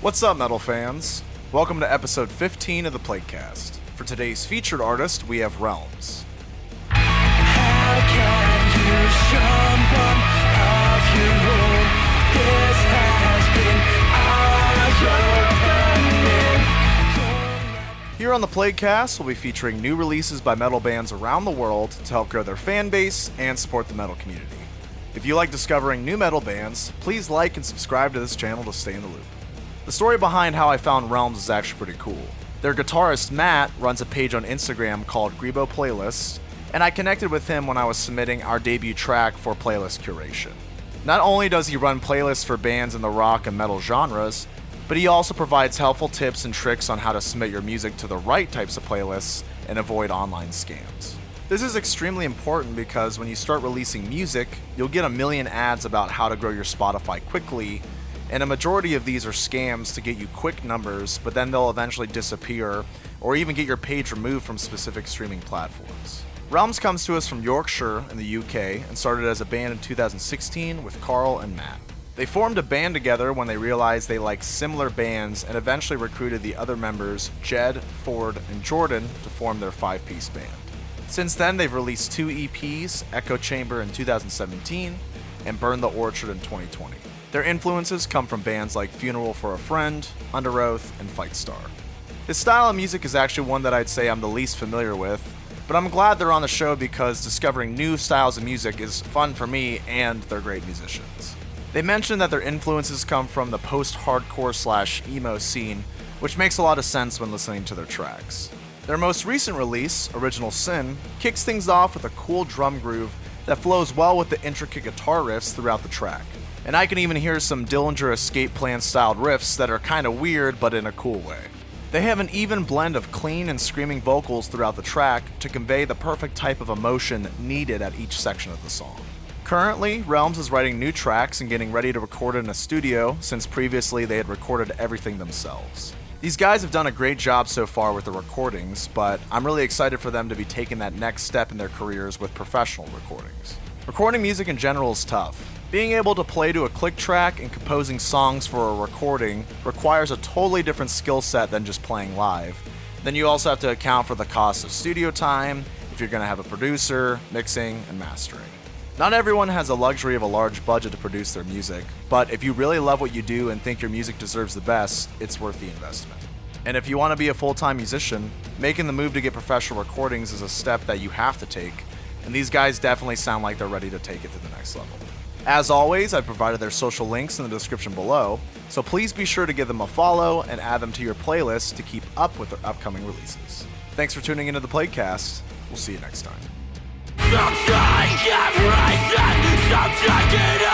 What's up, metal fans? Welcome to episode 15 of the Playcast. For today's featured artist, we have Realms. How can you someone of your own? This has been our opening. Here on the Playcast, we'll be featuring new releases by metal bands around the world to help grow their fan base and support the metal community. If you like discovering new metal bands, please like and subscribe to this channel to stay in the loop. The story behind how I found Realms is actually pretty cool. Their guitarist Matt runs a page on Instagram called Grebo Playlists, and I connected with him when I was submitting our debut track for playlist curation. Not only does he run playlists for bands in the rock and metal genres, but he also provides helpful tips and tricks on how to submit your music to the right types of playlists and avoid online scams. This is extremely important because when you start releasing music, you'll get a million ads about how to grow your Spotify quickly, and a majority of these are scams to get you quick numbers, but then they'll eventually disappear or even get your page removed from specific streaming platforms. Realms comes to us from Yorkshire in the UK and started as a band in 2016 with Carl and Matt. They formed a band together when they realized they liked similar bands and eventually recruited the other members, Jed, Ford, and Jordan, to form their 5-piece band. Since then, they've released 2 EPs, Echo Chamber in 2017 and Burn the Orchard in 2020. Their influences come from bands like Funeral for a Friend, Under Oath, and Fightstar. His style of music is actually one that I'd say I'm the least familiar with, but I'm glad they're on the show because discovering new styles of music is fun for me and they're great musicians. They mentioned that their influences come from the post-hardcore / emo scene, which makes a lot of sense when listening to their tracks. Their most recent release, Original Sin, kicks things off with a cool drum groove that flows well with the intricate guitar riffs throughout the track. And I can even hear some Dillinger Escape Plan styled riffs that are kinda weird but in a cool way. They have an even blend of clean and screaming vocals throughout the track to convey the perfect type of emotion needed at each section of the song. Currently, Realms is writing new tracks and getting ready to record in a studio since previously they had recorded everything themselves. These guys have done a great job so far with the recordings, but I'm really excited for them to be taking that next step in their careers with professional recordings. Recording music in general is tough. Being able to play to a click track and composing songs for a recording requires a totally different skill set than just playing live. Then you also have to account for the cost of studio time, if you're going to have a producer, mixing, and mastering. Not everyone has the luxury of a large budget to produce their music, but if you really love what you do and think your music deserves the best, it's worth the investment. And if you want to be a full-time musician, making the move to get professional recordings is a step that you have to take, and these guys definitely sound like they're ready to take it to the next level. As always, I've provided their social links in the description below, so please be sure to give them a follow and add them to your playlist to keep up with their upcoming releases. Thanks for tuning into the Playcast. We'll see you next time. Some try, get right, some try, get